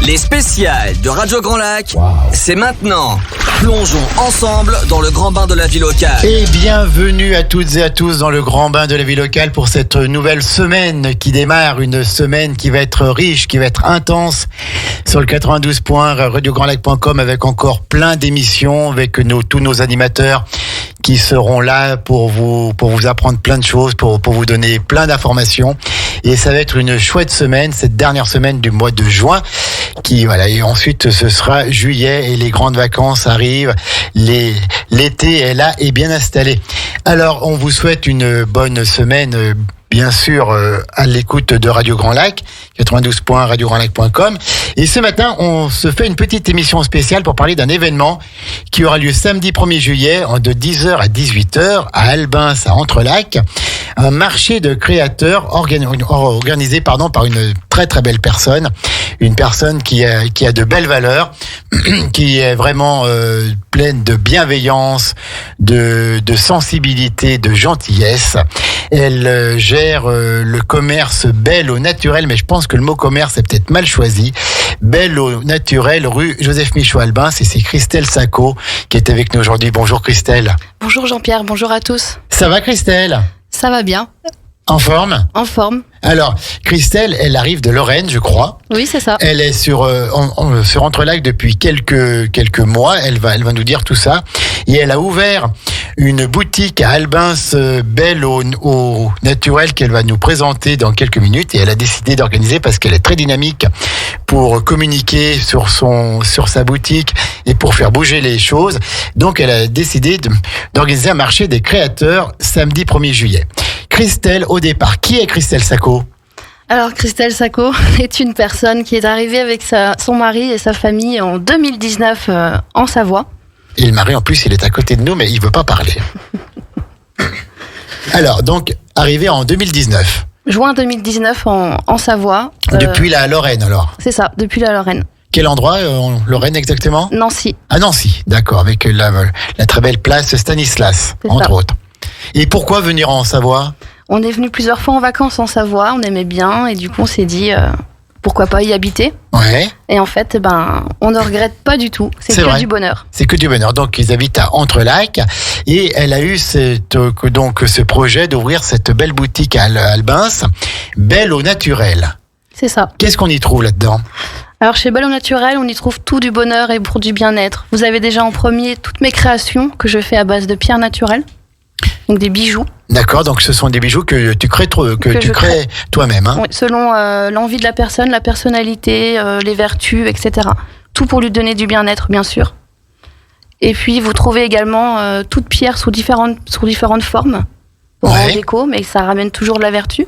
Les spéciales de Radio Grand Lac, c'est maintenant. Plongeons ensemble dans le grand bain de la vie locale. Et bienvenue à toutes et à tous dans le grand bain de la vie locale pour cette nouvelle semaine qui démarre. Une semaine qui va être riche, qui va être intense sur le 92 points, radiograndlac.com, avec encore plein d'émissions, avec tous nos animateurs qui seront là pour vous apprendre plein de choses, pour vous donner plein d'informations. Et ça va être une chouette semaine, cette dernière semaine du mois de juin. Et ensuite ce sera juillet et les grandes vacances arrivent. L'été est là et bien installé. Alors on vous souhaite une bonne semaine. Bien sûr, à l'écoute de Radio Grand Lac, 92 points, radiograndlac.com. Et ce matin, on se fait une petite émission spéciale pour parler d'un événement qui aura lieu samedi 1er juillet de 10h à 18h à Albins, à Entrelacs. Un marché de créateurs organisé par une très très belle personne. Une personne qui a de belles valeurs, qui est vraiment pleine de bienveillance, de sensibilité, de gentillesse. Elle gère le commerce Belle au Naturel, mais je pense que le mot commerce est peut-être mal choisi. Belle au Naturel, rue Joseph Michaud Albins, et c'est Christelle Sacco qui est avec nous aujourd'hui. Bonjour Christelle. Bonjour Jean-Pierre, bonjour à tous. Ça va Christelle ? Ça va bien. En forme ? En forme. Alors, Christelle, elle arrive de Lorraine, je crois. Oui, c'est ça. Elle est sur Entrelacs depuis quelques mois. Elle va nous dire tout ça. Et elle a ouvert une boutique à Albins, Belle au Naturel, qu'elle va nous présenter dans quelques minutes. Et elle a décidé d'organiser, parce qu'elle est très dynamique, pour communiquer sur sa boutique et pour faire bouger les choses. Donc, elle a décidé d'organiser un marché des créateurs samedi 1er juillet. Christelle, au départ, qui est Christelle Sacco ? Alors, Christelle Sacco est une personne qui est arrivée avec son mari et sa famille en 2019 en Savoie. Et le mari, en plus, il est à côté de nous, mais il ne veut pas parler. Alors, donc, arrivé en 2019. Juin 2019 en Savoie. Depuis la Lorraine, alors ? C'est ça, depuis la Lorraine. Quel endroit, en Lorraine exactement ? Nancy. À Nancy, d'accord, avec la très belle place Stanislas, entre autres. Et pourquoi venir en Savoie ? On est venu plusieurs fois en vacances en Savoie, on aimait bien, et du coup on s'est dit pourquoi pas y habiter. Ouais. Et en fait, on ne regrette pas du tout, c'est que du bonheur. C'est que du bonheur. Donc ils habitent à Entrelacs, et elle a eu ce projet d'ouvrir cette belle boutique à Albins, Belle au Naturel. C'est ça. Qu'est-ce qu'on y trouve là-dedans ? Alors chez Belle au Naturel, on y trouve tout du bonheur et pour du bien-être. Vous avez déjà en premier toutes mes créations que je fais à base de pierres naturelles. Donc des bijoux. D'accord, donc ce sont des bijoux que tu crées toi-même. Hein. Oui, selon l'envie de la personne, la personnalité, les vertus, etc. Tout pour lui donner du bien-être, bien sûr. Et puis vous trouvez également toutes pierres sous différentes formes en déco, mais ça ramène toujours de la vertu.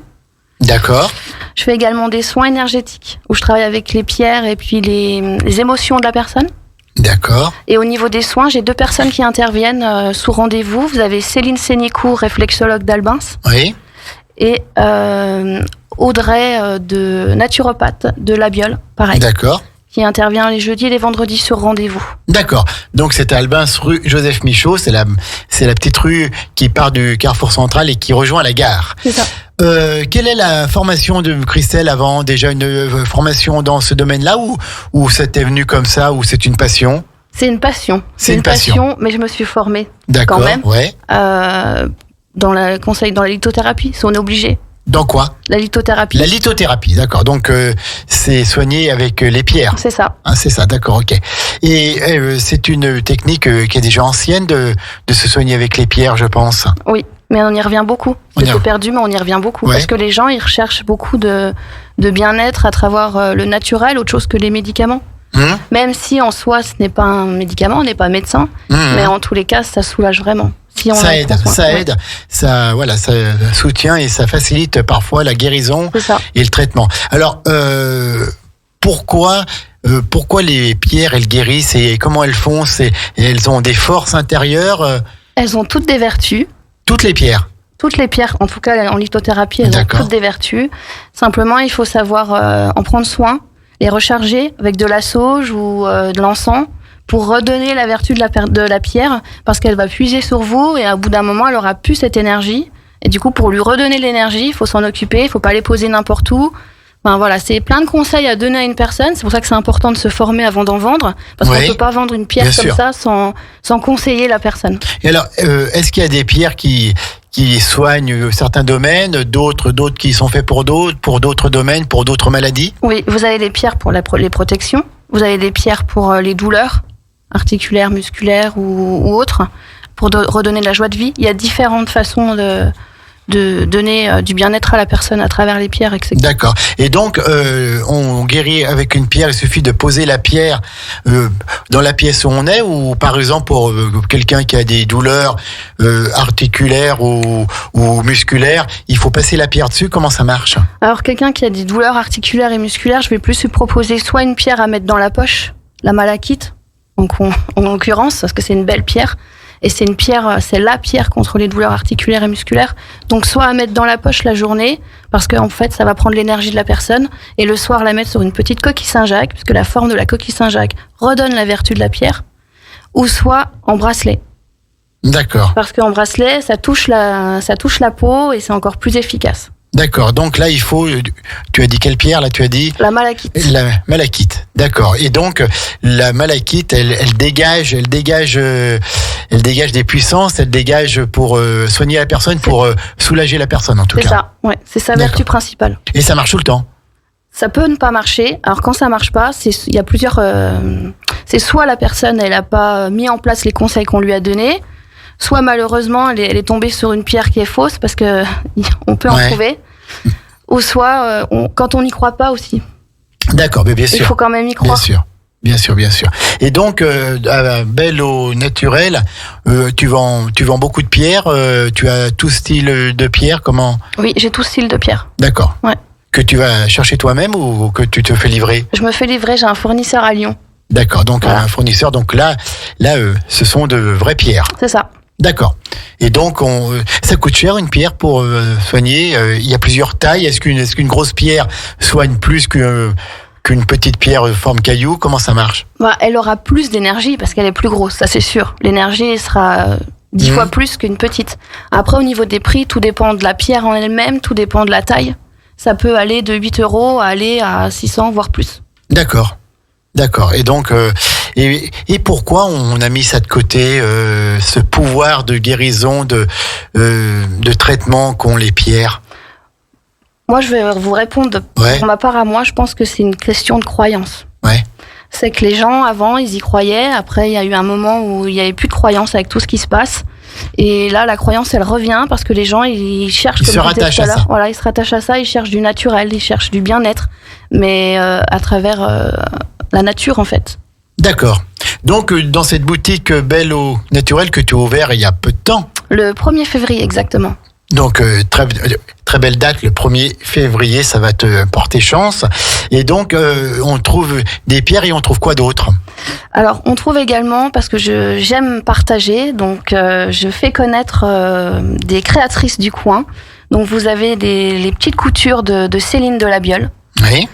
D'accord. Je fais également des soins énergétiques, où je travaille avec les pierres et puis les émotions de la personne. D'accord. Et au niveau des soins, j'ai 2 personnes qui interviennent sous rendez-vous. Vous avez Céline Sénicourt, réflexologue d'Albins. Oui. Et Audrey, de naturopathe de La Biole, pareil. D'accord. Qui intervient les jeudis et les vendredis sur rendez-vous. D'accord. Donc c'est à Albins, rue Joseph Michaud. C'est la petite rue qui part du Carrefour Central et qui rejoint la gare. C'est ça. Quelle est la formation de Christelle avant ? Déjà une formation dans ce domaine-là, ou c'était venu comme ça, ou c'est une passion ? C'est une passion. C'est une passion, mais je me suis formée. D'accord, quand même. Ouais. Dans la lithothérapie, si on est obligé. Dans quoi ? La lithothérapie. La lithothérapie, d'accord. Donc c'est soigner avec les pierres. C'est ça. Ah, c'est ça, d'accord, ok. Et c'est une technique qui est déjà ancienne de se soigner avec les pierres, je pense. Oui. Mais on y revient beaucoup. C'est perdu, mais on y revient beaucoup. Ouais. Parce que les gens, ils recherchent beaucoup de bien-être à travers le naturel, autre chose que les médicaments. Même si en soi, ce n'est pas un médicament, on n'est pas médecin. Mais en tous les cas, ça soulage vraiment. Si on ça aide, ça soutient et ça facilite parfois la guérison et le traitement. Alors, pourquoi les pierres, elles guérissent et comment elles font ? Elles ont des forces intérieures ? Elles ont toutes des vertus. Toutes les pierres ? Toutes les pierres, en tout cas en lithothérapie, elles ont toutes des vertus. Simplement, il faut savoir en prendre soin, les recharger avec de la sauge ou de l'encens pour redonner la vertu de la pierre, parce qu'elle va puiser sur vous et à bout d'un moment, elle aura plus cette énergie. Et du coup, pour lui redonner l'énergie, il faut s'en occuper, il ne faut pas les poser n'importe où. Enfin, voilà, c'est plein de conseils à donner à une personne. C'est pour ça que c'est important de se former avant d'en vendre. Parce qu'on ne peut pas vendre une pierre comme ça sans conseiller la personne. Et alors, est-ce qu'il y a des pierres qui soignent certains domaines, d'autres qui sont faits pour d'autres domaines, pour d'autres maladies? Oui, vous avez les pierres pour les protections. Vous avez des pierres pour les douleurs articulaires, musculaires ou autres, pour redonner de la joie de vie. Il y a différentes façons de donner du bien-être à la personne à travers les pierres, etc. D'accord. Et donc, on guérit avec une pierre, il suffit de poser la pierre dans la pièce où on est, ou par exemple pour quelqu'un qui a des douleurs articulaires ou musculaires, il faut passer la pierre dessus. Comment ça marche? Alors, quelqu'un qui a des douleurs articulaires et musculaires, je vais plus lui proposer soit une pierre à mettre dans la poche, la malachite, en l'occurrence, parce que c'est une belle pierre. Et c'est la pierre contre les douleurs articulaires et musculaires. Donc, soit à mettre dans la poche la journée, parce qu'en fait, ça va prendre l'énergie de la personne, et le soir, la mettre sur une petite coquille Saint-Jacques, puisque la forme de la coquille Saint-Jacques redonne la vertu de la pierre, ou soit en bracelet. D'accord. Parce qu'en bracelet, ça touche la peau, et c'est encore plus efficace. D'accord. Donc là, il faut. Tu as dit quelle pierre là? Tu as dit la malachite. La malachite. D'accord. Et donc la malachite, elle dégage des puissances. Elle dégage pour soigner la personne, pour soulager la personne en tout cas. C'est ça. Ouais. C'est sa vertu principale. Et ça marche tout le temps? Ça peut ne pas marcher. Alors quand ça marche pas, il y a plusieurs. C'est soit la personne, elle a pas mis en place les conseils qu'on lui a donnés. Soit malheureusement, elle est tombée sur une pierre qui est fausse, parce que on peut en trouver. Ou soit quand on n'y croit pas aussi. D'accord, mais bien sûr. Il faut quand même y croire. Bien sûr. Et donc, à Belle-Eau Naturelle, tu vends beaucoup de pierres. Tu as tout style de pierre. Comment? Oui, j'ai tout style de pierre. D'accord. Ouais. Que tu vas chercher toi-même ou que tu te fais livrer? Je me fais livrer. J'ai un fournisseur à Lyon. D'accord. Donc un fournisseur. Donc là, ce sont de vraies pierres. C'est ça. D'accord. Et donc, ça coûte cher une pierre pour soigner. Il y a plusieurs tailles. Est-ce qu'une grosse pierre soigne plus qu'une petite pierre forme caillou? Comment ça marche? Elle aura plus d'énergie parce qu'elle est plus grosse, ça c'est sûr. L'énergie sera 10 fois plus qu'une petite. Après, au niveau des prix, tout dépend de la pierre en elle-même, tout dépend de la taille. Ça peut aller de 8 € à aller à 600, voire plus. D'accord. Et donc, et pourquoi on a mis ça de côté, ce pouvoir de guérison, de traitement qu'ont les pierres? Moi, je vais vous répondre pour ma part à moi. Je pense que c'est une question de croyance. Ouais. C'est que les gens, avant, ils y croyaient. Après, il y a eu un moment où il n'y avait plus de croyance avec tout ce qui se passe. Et là, la croyance, elle revient parce que les gens, ils cherchent... Ils se rattachent à ça. Voilà, ils se rattachent à ça. Ils cherchent du naturel, ils cherchent du bien-être. Mais à travers... la nature, en fait. D'accord. Donc, dans cette boutique Belle-Eau Naturelle que tu as ouvert il y a peu de temps. Le 1er février, exactement. Donc, très belle date, le 1er février, ça va te porter chance. Et donc, on trouve des pierres et on trouve quoi d'autre? Alors, on trouve également, parce que j'aime partager, donc je fais connaître des créatrices du coin. Donc, vous avez les petites coutures de Céline de la Biole. Oui.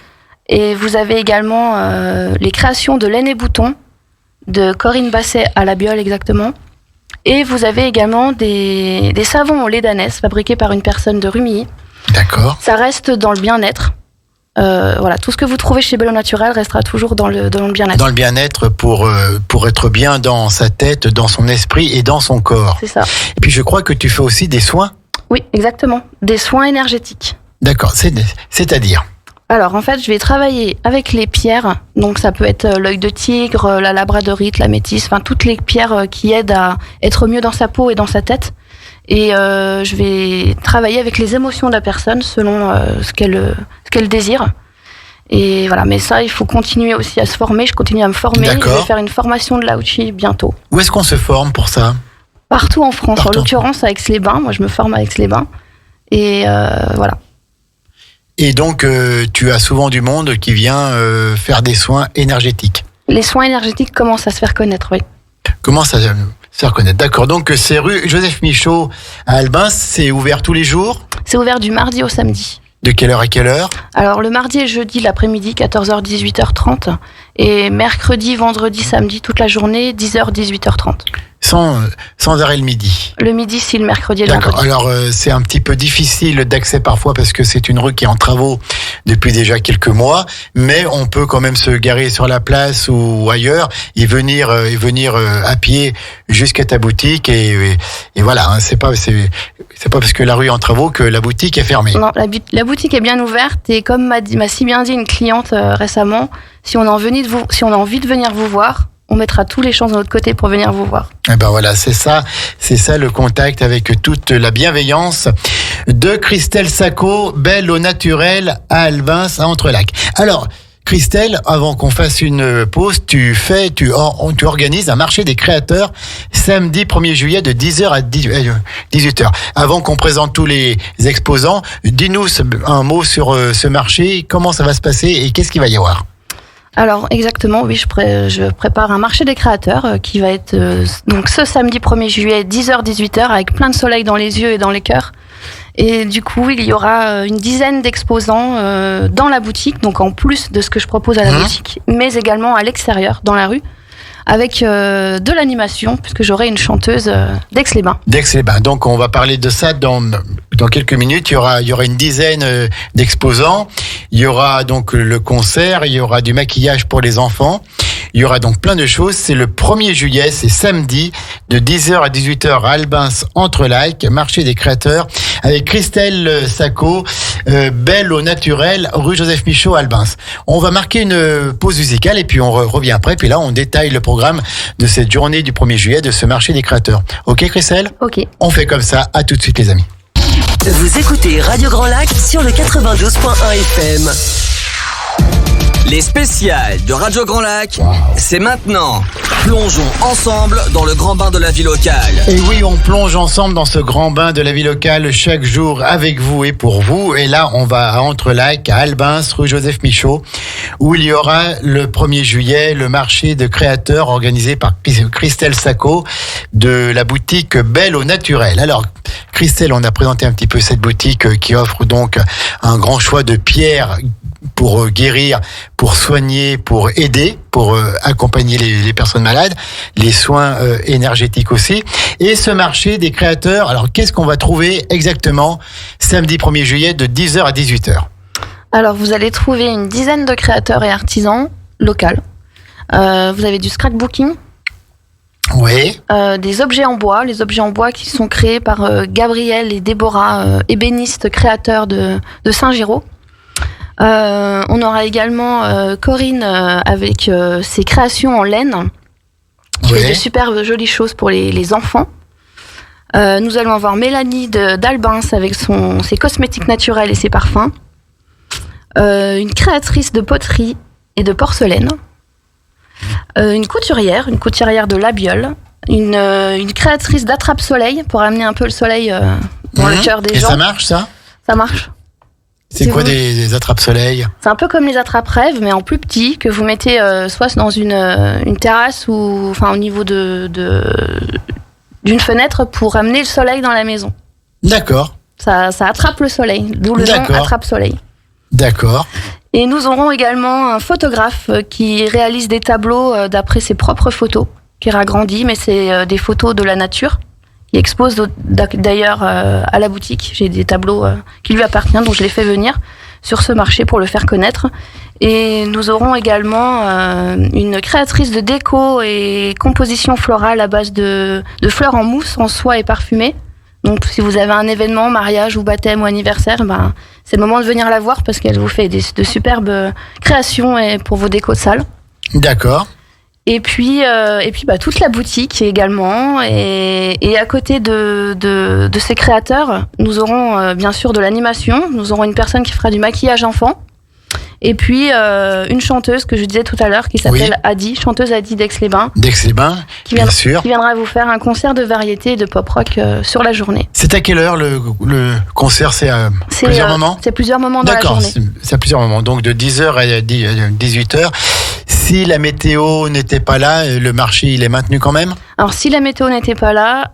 Et vous avez également les créations de Laine et Bouton, de Corinne Basset à la Biole exactement. Et vous avez également des savons au lait d'ânesse fabriqués par une personne de Rumilly. D'accord. Ça reste dans le bien-être. Voilà, tout ce que vous trouvez chez Belle-Eau Naturelle restera toujours dans le bien-être. Dans le bien-être pour être bien dans sa tête, dans son esprit et dans son corps. C'est ça. Et puis je crois que tu fais aussi des soins. Oui, exactement. Des soins énergétiques. D'accord, c'est-à-dire? Alors, en fait, je vais travailler avec les pierres. Donc, ça peut être l'œil de tigre, la labradorite, la métisse, enfin, toutes les pierres qui aident à être mieux dans sa peau et dans sa tête. Et je vais travailler avec les émotions de la personne selon ce qu'elle désire. Et voilà, mais ça, il faut continuer aussi à se former. Je continue à me former. D'accord. Je vais faire une formation de Lao-Chi bientôt. Où est-ce qu'on se forme pour ça? Partout en France. En l'occurrence, à Aix-les-Bains. Moi, je me forme à Aix-les-Bains. Et voilà. Et donc, tu as souvent du monde qui vient faire des soins énergétiques. Les soins énergétiques commencent à se faire connaître, oui. Commencent à se faire connaître. D'accord. Donc, c'est rue Joseph Michaud à Albin. C'est ouvert tous les jours? C'est ouvert du mardi au samedi. De quelle heure à quelle heure? Alors, le mardi et jeudi, l'après-midi, 14h, 18h30. Et mercredi, vendredi, samedi, toute la journée, 10h, 18h30. sans arrêt le midi. Le midi, si, le mercredi et le D'accord. vendredi. Alors, c'est un petit peu difficile d'accès parfois parce que c'est une rue qui est en travaux depuis déjà quelques mois, mais on peut quand même se garer sur la place ou ailleurs et venir à pied jusqu'à ta boutique et voilà. Hein, c'est pas parce que la rue est en travaux que la boutique est fermée. Non, la boutique est bien ouverte et comme m'a si bien dit une cliente récemment, si on a envie de venir vous voir, on mettra tous les chances de notre côté pour venir vous voir. Et ben voilà, c'est ça le contact avec toute la bienveillance de Christelle Sacco, belle au naturel à Albins, à Entrelacs. Alors, Christelle, avant qu'on fasse une pause, tu organises un marché des créateurs samedi 1er juillet de 10h à 18h. Avant qu'on présente tous les exposants, dis-nous un mot sur ce marché, comment ça va se passer et qu'est-ce qu'il va y avoir ? Alors exactement, oui, je prépare un marché des créateurs qui va être donc ce samedi 1er juillet 10h-18h avec plein de soleil dans les yeux et dans les cœurs. Et du coup, il y aura une dizaine d'exposants dans la boutique, donc en plus de ce que je propose à la boutique, mais également à l'extérieur, dans la rue, avec de l'animation, puisque j'aurai une chanteuse d'Aix-les-Bains. D'Aix-les-Bains. Donc on va parler de ça dans quelques minutes. Il y aura une dizaine d'exposants. Il y aura donc le concert, il y aura du maquillage pour les enfants. Il y aura donc plein de choses. C'est le 1er juillet, c'est samedi, de 10h à 18h à Albins, Entrelacs, marché des créateurs, avec Christelle Sacco, belle au naturel, rue Joseph Michaud, Albins. On va marquer une pause musicale et puis on revient après. Puis là, on détaille le programme de cette journée du 1er juillet, de ce marché des créateurs. Ok, Christelle ? Ok. On fait comme ça. À tout de suite, les amis. Vous écoutez Radio Grand Lac sur le 92.1 FM. Les spéciales de Radio Grand Lac, c'est maintenant. Plongeons ensemble dans le grand bain de la vie locale. Et oui, on plonge ensemble dans ce grand bain de la vie locale chaque jour avec vous et pour vous. Et là, on va à Entrelacs, à Albins, rue Joseph Michaud, où il y aura le 1er juillet le marché de créateurs organisé par Christelle Sacco de la boutique Belle au Naturel. Alors, Christelle, on a présenté un petit peu cette boutique qui offre donc un grand choix de pierres pour guérir, pour soigner, pour aider, pour accompagner les personnes malades, les soins énergétiques aussi. Et ce marché des créateurs, alors qu'est-ce qu'on va trouver exactement samedi 1er juillet de 10h à 18h ? Alors vous allez trouver une dizaine de créateurs et artisans locaux. Vous avez du scrapbooking. Oui. Des objets en bois, les objets en bois qui sont créés par Gabriel et Déborah, ébénistes créateurs de Saint-Géraud. On aura également Corinne avec ses créations en laine, qui fait de super jolies choses pour les enfants. Nous allons avoir Mélanie d'Albins avec ses cosmétiques naturels et ses parfums. Une créatrice de poterie et de porcelaine. Une couturière de labiole. Une créatrice d'attrape-soleil pour amener un peu le soleil dans le cœur des gens. Et ça marche, ça ? Ça marche. C'est quoi des attrape-soleil ? C'est un peu comme les attrape-rêves, mais en plus petit, que vous mettez soit dans une terrasse ou enfin au niveau d'une fenêtre pour amener le soleil dans la maison. D'accord. Ça attrape le soleil, d'où le nom attrape-soleil. D'accord. Et nous aurons également un photographe qui réalise des tableaux d'après ses propres photos, qui ragrandit, mais c'est des photos de la nature. Il expose d'ailleurs à la boutique. J'ai des tableaux qui lui appartiennent, donc je les fais venir sur ce marché pour le faire connaître. Et nous aurons également une créatrice de déco et composition florale à base de fleurs en mousse, en soie et parfumée. Donc si vous avez un événement, mariage ou baptême ou anniversaire, c'est le moment de venir la voir parce qu'elle vous fait de superbes créations pour vos décos de salle. D'accord. Et puis toute la boutique également. Et à côté de ces créateurs, nous aurons bien sûr de l'animation. Nous aurons une personne qui fera du maquillage enfant. Et puis une chanteuse que je disais tout à l'heure qui s'appelle Adi, chanteuse Adi d'Aix-les-Bains. D'Aix-les-Bains, bien sûr. Qui viendra vous faire un concert de variété et de pop-rock sur la journée. C'est à quelle heure le concert ? C'est à plusieurs moments ? C'est plusieurs moments dans la journée. D'accord, c'est à plusieurs moments. Donc de 10h à 18h. Si la météo n'était pas là, le marché il est maintenu quand même ? Alors si la météo n'était pas là...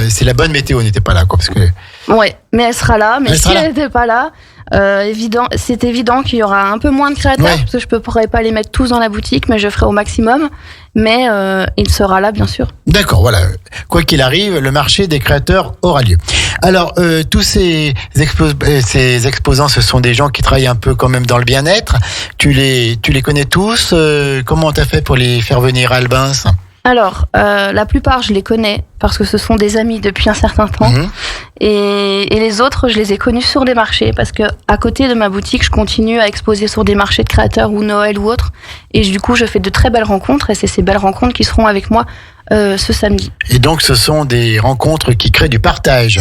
Si la bonne météo n'était pas là, quoi, parce que... Ouais, mais elle sera là. Mais si elle n'était pas là, C'est évident qu'il y aura un peu moins de créateurs, parce que je ne pourrai pas les mettre tous dans la boutique, mais je ferai au maximum. Mais il sera là, bien sûr. D'accord, voilà. Quoi qu'il arrive, le marché des créateurs aura lieu. Alors, tous ces exposants, ce sont des gens qui travaillent un peu quand même dans le bien-être. Tu les connais tous. Comment t'as fait pour les faire venir à Albins ? Alors, la plupart, je les connais parce que ce sont des amis depuis un certain temps. Et les autres, je les ai connus sur des marchés parce que à côté de ma boutique, je continue à exposer sur des marchés de créateurs ou Noël ou autres. Et du coup, je fais de très belles rencontres et c'est ces belles rencontres qui seront avec moi ce samedi. Et donc, ce sont des rencontres qui créent du partage,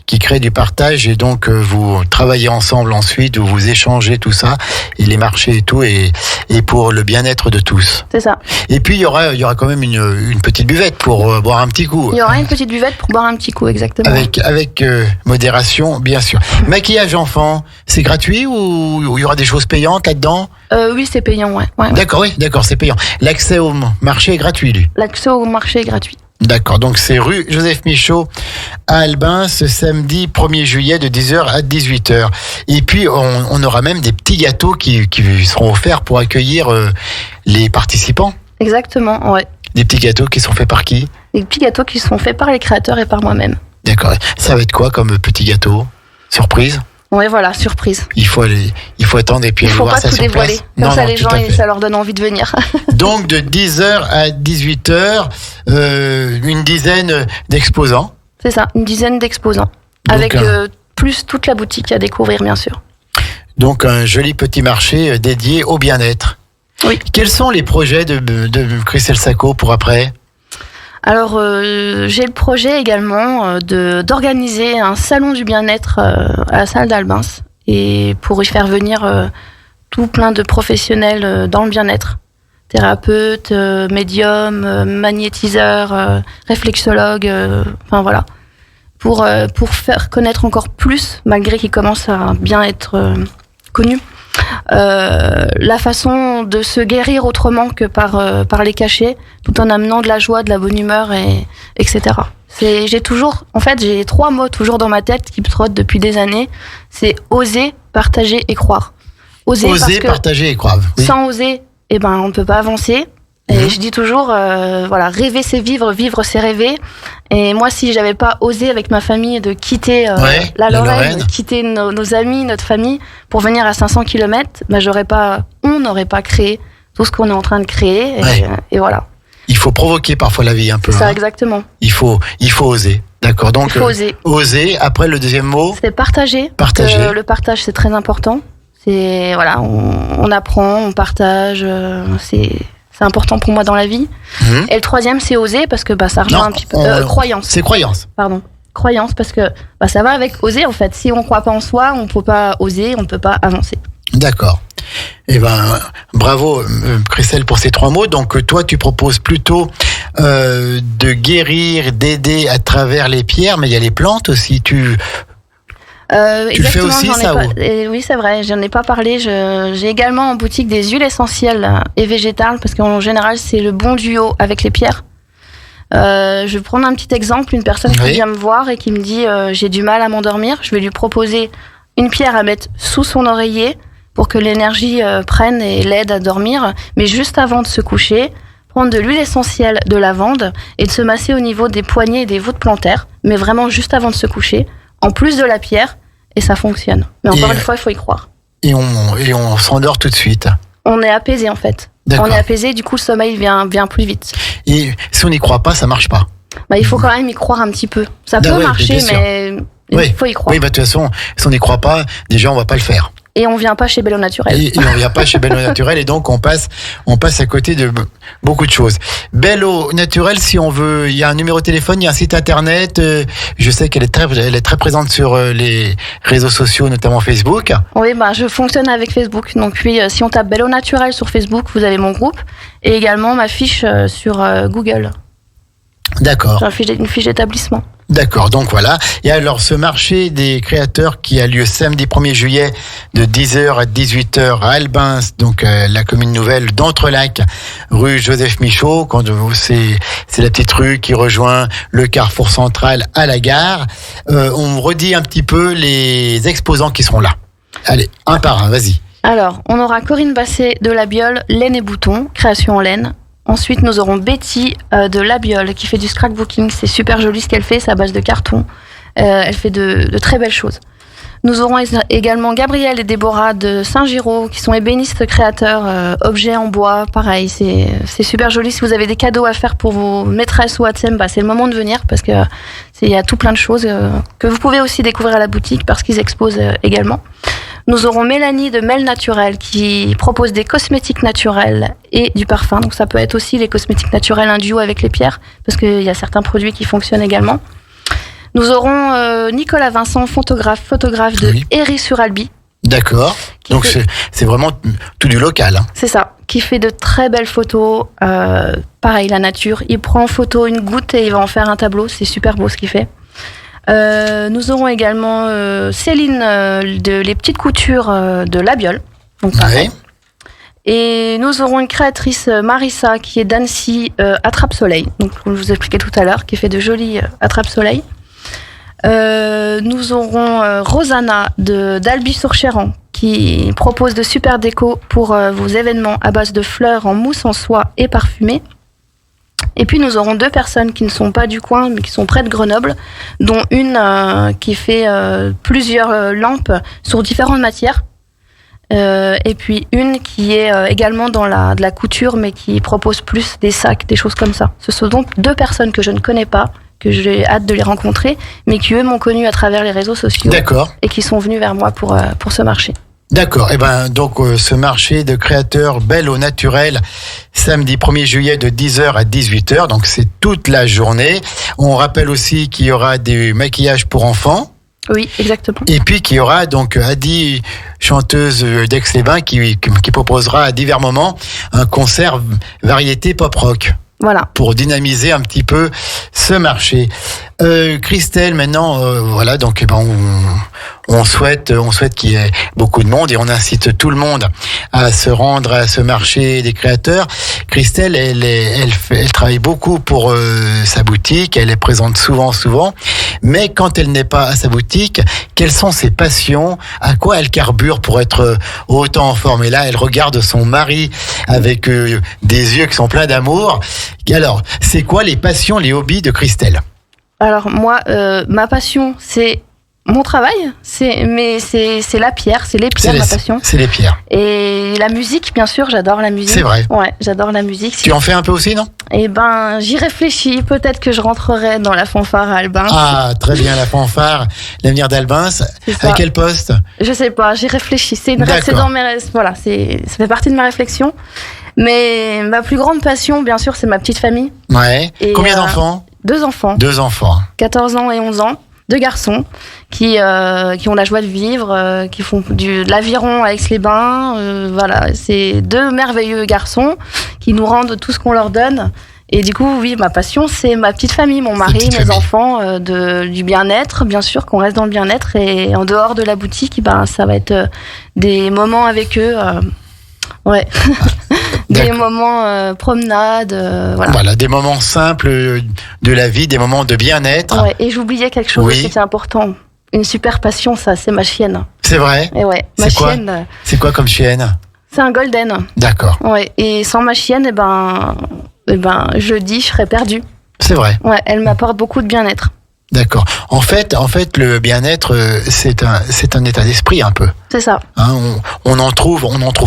qui créent du partage. Et donc, vous travaillez ensemble ensuite, vous échangez tout ça, et les marchés et tout, et pour le bien-être de tous. C'est ça. Et puis, il y aura quand même une petite buvette pour boire un petit coup. Il y aura une petite buvette pour boire un petit coup, exactement. Avec modération, bien sûr. Maquillage enfant, c'est gratuit ou il y aura des choses payantes là-dedans ? Oui, c'est payant, ouais. D'accord, c'est payant. L'accès au marché est gratuit, lui. L'accès au marché est gratuit. D'accord, donc c'est rue Joseph Michaud à Albins, ce samedi 1er juillet de 10h à 18h. Et puis on aura même des petits gâteaux qui seront offerts pour accueillir les participants. Exactement, ouais. Des petits gâteaux qui sont faits par qui ? Des petits gâteaux qui sont faits par les créateurs et par moi-même. D'accord, ça va être quoi comme petits gâteaux ? Surprise ? Oui, voilà, surprise. Il faut attendre et puis aller voir ça sur place. Il ne faut pas tout dévoiler. Comme ça, les gens, ça leur donne envie de venir. Donc, de 10h à 18h, une dizaine d'exposants. C'est ça, une dizaine d'exposants. Donc, avec plus toute la boutique à découvrir, bien sûr. Donc, un joli petit marché dédié au bien-être. Oui. Quels sont les projets de Christelle Sacco pour après ? Alors, j'ai le projet également d'organiser un salon du bien-être à la salle d'Albins et pour y faire venir tout plein de professionnels dans le bien-être. Thérapeutes, médiums, magnétiseurs, réflexologues, enfin voilà. Pour faire connaître encore plus, malgré qu'ils commencent à bien être connus, la façon de se guérir autrement que par les cachets, tout en amenant de la joie, de la bonne humeur, etc. J'ai 3 mots toujours dans ma tête qui me trottent depuis des années. C'est oser, partager et croire. Oser, partager et croire. Oui. Sans oser, on ne peut pas avancer. Et je dis toujours, rêver c'est vivre, vivre c'est rêver. Et moi, si j'avais pas osé avec ma famille de quitter la Lorraine, de quitter nos amis, notre famille, pour venir à 500 km, on n'aurait pas créé tout ce qu'on est en train de créer. Et voilà. Il faut provoquer parfois la vie un peu. C'est ça, exactement. Il faut oser. D'accord. Donc, il faut oser. Oser. Après, le deuxième mot. C'est partager. Partager. Le partage, c'est très important. C'est on apprend, on partage. C'est important pour moi dans la vie. Et le troisième, c'est oser, parce que ça rejoint un petit peu... croyance. C'est croyance. Pardon. Croyance, parce que ça va avec oser, en fait. Si on ne croit pas en soi, on ne peut pas oser, on ne peut pas avancer. D'accord. Bravo, Christelle, pour ces 3 mots. Donc, toi, tu proposes plutôt de guérir, d'aider à travers les pierres, mais il y a les plantes aussi. Tu le fais aussi, ça ? Oui, c'est vrai, j'en ai pas parlé. J'ai également en boutique des huiles essentielles et végétales, parce qu'en général, c'est le bon duo avec les pierres. Je vais prendre un petit exemple, une personne qui vient me voir et qui me dit j'ai du mal à m'endormir. Je vais lui proposer une pierre à mettre sous son oreiller pour que l'énergie prenne et l'aide à dormir. Mais juste avant de se coucher, prendre de l'huile essentielle de lavande et de se masser au niveau des poignets et des voûtes plantaires, mais vraiment juste avant de se coucher, en plus de la pierre, et ça fonctionne. Mais encore une fois, il faut y croire. Et on s'endort tout de suite. On est apaisé, en fait. D'accord. On est apaisé, du coup, le sommeil vient plus vite. Et si on n'y croit pas, ça marche pas. Il faut quand même y croire un petit peu. Ça peut marcher, mais il faut y croire. Oui, de toute façon, si on n'y croit pas, déjà, on va pas le faire. Et on vient pas chez Bello Naturel. Et on vient pas chez Bello Naturel, et donc on passe à côté de beaucoup de choses. Bello Naturel, si on veut, il y a un numéro de téléphone, il y a un site internet. Je sais qu'elle est très présente sur les réseaux sociaux, notamment Facebook. Oui, je fonctionne avec Facebook. Donc puis, si on tape Bello Naturel sur Facebook, vous avez mon groupe et également ma fiche sur Google. D'accord. Une fiche d'établissement. D'accord, donc voilà. Et alors, ce marché des créateurs qui a lieu samedi 1er juillet de 10h à 18h à Albins, donc la commune nouvelle d'Entrelacs, rue Joseph Michaud, c'est la petite rue qui rejoint le carrefour central à la gare. On redit un petit peu les exposants qui seront là. Allez, un par un, vas-y. Alors, on aura Corinne Basset de La Biole, laine et boutons, création en laine. Ensuite, nous aurons Betty de La Biole qui fait du scrapbooking. C'est super joli ce qu'elle fait, c'est à base de carton. Elle fait de très belles choses. Nous aurons également Gabrielle et Déborah de Saint-Giraud qui sont ébénistes créateurs, objets en bois. Pareil, c'est super joli. Si vous avez des cadeaux à faire pour vos maîtresses ou ATSEM, c'est le moment de venir parce que il y a tout plein de choses que vous pouvez aussi découvrir à la boutique parce qu'ils exposent également. Nous aurons Mélanie de Mel Naturel qui propose des cosmétiques naturels et du parfum. Donc ça peut être aussi les cosmétiques naturels, un duo avec les pierres, parce qu'il y a certains produits qui fonctionnent également. Nous aurons Nicolas Vincent, photographe de Héry-sur-Albi. D'accord. Donc c'est vraiment tout du local. Hein. C'est ça, qui fait de très belles photos. Pareil, la nature. Il prend en photo une goutte et il va en faire un tableau. C'est super beau ce qu'il fait. Nous aurons également Céline de Les Petites Coutures de La Biole. Donc, ouais. Et nous aurons une créatrice, Marissa, qui est d'Annecy, Attrape-Soleil. Donc, comme je vous expliquais tout à l'heure, qui fait de jolis Attrape-Soleil. Nous aurons Rosanna d'Albi-sur-Chéran, qui propose de super déco pour vos événements à base de fleurs en mousse en soie et parfumées. Et puis nous aurons deux personnes qui ne sont pas du coin mais qui sont près de Grenoble, dont une qui fait plusieurs lampes sur différentes matières et puis une qui est également dans de la couture mais qui propose plus des sacs, des choses comme ça. Ce sont donc deux personnes que je ne connais pas, que j'ai hâte de les rencontrer, mais qui eux m'ont connu à travers les réseaux sociaux. D'accord. Et qui sont venus vers moi pour ce marché. D'accord. Et donc ce marché de créateurs Belle au naturel, samedi 1er juillet de 10h à 18h, donc c'est toute la journée. On rappelle aussi qu'il y aura des maquillages pour enfants. Oui, exactement. Et puis qu'il y aura donc Adi, chanteuse d'Aix-les-Bains, qui proposera à divers moments un concert variété pop-rock. Voilà. Pour dynamiser un petit peu ce marché. Christelle, maintenant, voilà, donc on souhaite qu'il y ait beaucoup de monde et on incite tout le monde à se rendre à ce marché des créateurs. Christelle, elle travaille beaucoup pour sa boutique, elle est présente souvent, mais quand elle n'est pas à sa boutique, quelles sont ses passions, à quoi elle carbure pour être autant en forme? Et là, elle regarde son mari avec des yeux qui sont pleins d'amour. Alors, c'est quoi les passions, les hobbies de Christelle? Alors moi, ma passion, c'est mon travail, c'est la pierre, c'est les pierres, ma passion. C'est les pierres. Et la musique, bien sûr, j'adore la musique. C'est vrai. Ouais, j'adore la musique. Tu en fais un peu aussi, non? Eh ben, j'y réfléchis. Peut-être que je rentrerai dans la fanfare à Albins. Ah, très bien, la fanfare, l'avenir d'Albins. À quel poste? Je sais pas, j'y réfléchis. C'est dans voilà, ça fait partie de ma réflexion. Mais ma plus grande passion, bien sûr, c'est ma petite famille. Ouais. Et combien d'enfants? 2 enfants. 2 enfants. 14 ans et 11 ans. 2 garçons qui ont la joie de vivre, qui font de l'aviron à Aix-les-Bains. Voilà, c'est 2 merveilleux garçons qui nous rendent tout ce qu'on leur donne. Et du coup, oui, ma passion, c'est ma petite famille, mon mari, mes enfants, du bien-être, bien sûr, qu'on reste dans le bien-être. Et en dehors de la boutique, ça va être des moments avec eux. Ouais. Des moments promenade, voilà. Voilà, des moments simples de la vie, des moments de bien-être. Ouais, et j'oubliais quelque chose qui était important. Une super passion, ça, c'est ma chienne. C'est vrai? Et ouais, ma chienne. C'est quoi comme chienne? C'est un golden. D'accord. Ouais, et sans ma chienne, je serais perdue. C'est vrai. Ouais, elle m'apporte beaucoup de bien-être. D'accord. En fait, le bien-être, c'est un état d'esprit un peu. C'est ça. Hein, on en trouve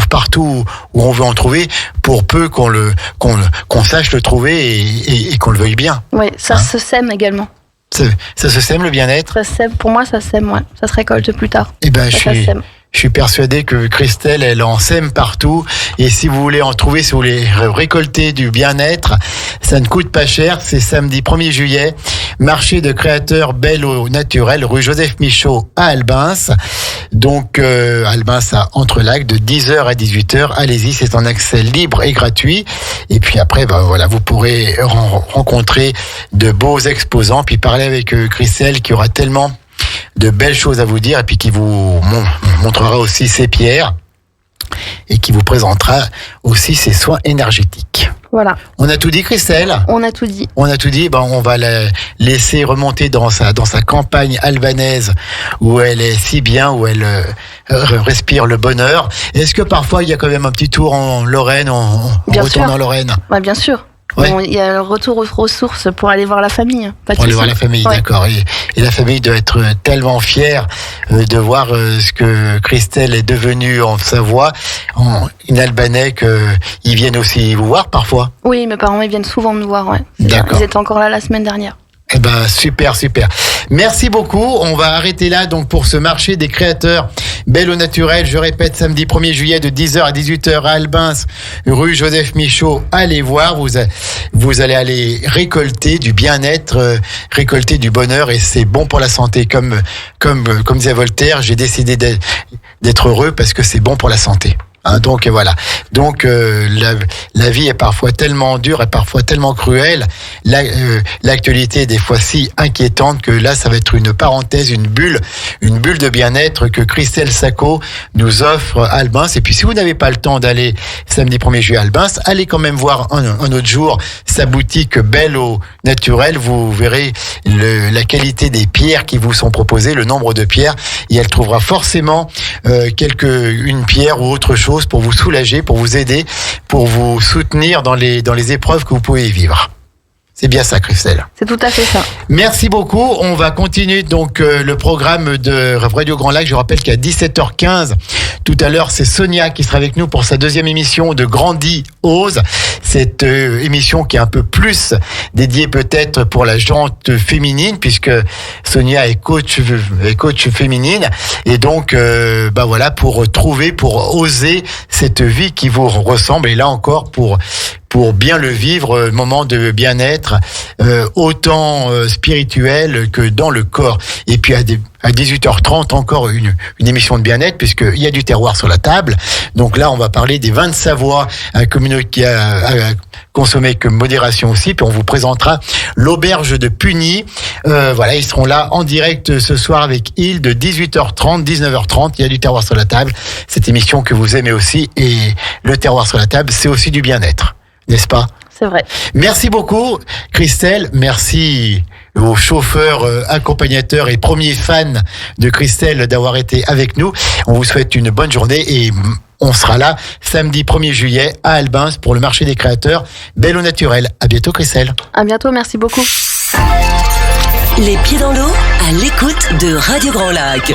partout où on veut en trouver, pour peu qu'on sache le trouver et qu'on le veuille bien. Oui, ça se sème également. Ça se sème le bien-être. Pour moi, ça sème, ouais. Ça se récolte plus tard. Eh ben, Je suis persuadé que Christelle, elle en sème partout. Et si vous voulez en trouver, si vous voulez récolter du bien-être, ça ne coûte pas cher. C'est samedi 1er juillet. Marché de créateurs Belle au Naturel, rue Joseph Michaud à Albins. Donc, Albins à Entrelacs, de 10h à 18h. Allez-y, c'est en accès libre et gratuit. Et puis après, voilà, vous pourrez rencontrer de beaux exposants, puis parler avec Christelle qui aura tellement de belles choses à vous dire et puis qui vous montrera aussi ses pierres et qui vous présentera aussi ses soins énergétiques. Voilà. On a tout dit, Christelle ? On a tout dit. On a tout dit. On va la laisser remonter dans sa campagne albanaise où elle est si bien, où elle respire le bonheur. Est-ce que parfois il y a quand même un petit tour en Lorraine, on retourne en Lorraine ? Ouais, bien sûr. Ouais. Bon, il y a le retour aux ressources pour aller voir la famille. Pas de pour aller souci. voir la famille, Ouais. d'accord. Et la famille doit être tellement fière de voir ce que Christelle est devenue en Savoie, une Albanais, qu'ils viennent aussi vous voir parfois. Oui, mes parents ils viennent souvent me voir. Ouais. D'accord. Ils étaient encore là la semaine dernière. Eh ben, super. Merci beaucoup. On va arrêter là, donc, pour ce marché des créateurs Belle au Naturel. Je répète, samedi 1er juillet de 10h à 18h à Albins, rue Joseph Michaud. Allez voir. Vous allez aller récolter du bien-être, récolter du bonheur, et c'est bon pour la santé. Comme disait Voltaire, j'ai décidé d'être heureux parce que c'est bon pour la santé. Donc voilà. Donc la vie est parfois tellement dure et parfois tellement cruelle. L'actualité est des fois si inquiétante que là, ça va être une parenthèse, une bulle de bien-être que Christelle Sacco nous offre à Albins. Et puis si vous n'avez pas le temps d'aller samedi 1er juillet à Albins, allez quand même voir un autre jour sa boutique Belle au Naturel. Vous verrez la qualité des pierres qui vous sont proposées, le nombre de pierres, et elle trouvera forcément une pierre ou autre chose pour vous soulager, pour vous aider, pour vous soutenir dans les épreuves que vous pouvez vivre. C'est bien ça, Christelle. C'est tout à fait ça. Merci beaucoup. On va continuer donc le programme de Radio Grand Lac. Je rappelle qu'à 17h15, tout à l'heure, c'est Sonia qui sera avec nous pour sa deuxième émission de Grandi Ose. Cette émission qui est un peu plus dédiée peut-être pour la jante féminine, puisque Sonia est coach féminine. Et donc, voilà, pour oser cette vie qui vous ressemble. Et là encore, pour bien le vivre, moment de bien-être, autant spirituel que dans le corps. Et puis à 18h30, encore une émission de bien-être, puisqu'il y a du terroir sur la table. Donc là, on va parler des vins de Savoie, à consommer que modération aussi. Puis on vous présentera l'auberge de Puny. Ils seront là en direct ce soir avec Hilde de 18h30, 19h30. Il y a du terroir sur la table. Cette émission que vous aimez aussi. Et le terroir sur la table, c'est aussi du bien-être. N'est-ce pas ? C'est vrai. Merci beaucoup, Christelle. Merci aux chauffeurs, accompagnateurs et premiers fans de Christelle d'avoir été avec nous. On vous souhaite une bonne journée et on sera là samedi 1er juillet à Albins pour le marché des créateurs Belle au Naturel. À bientôt, Christelle. À bientôt, merci beaucoup. Les pieds dans l'eau, à l'écoute de Radio Grand Lac.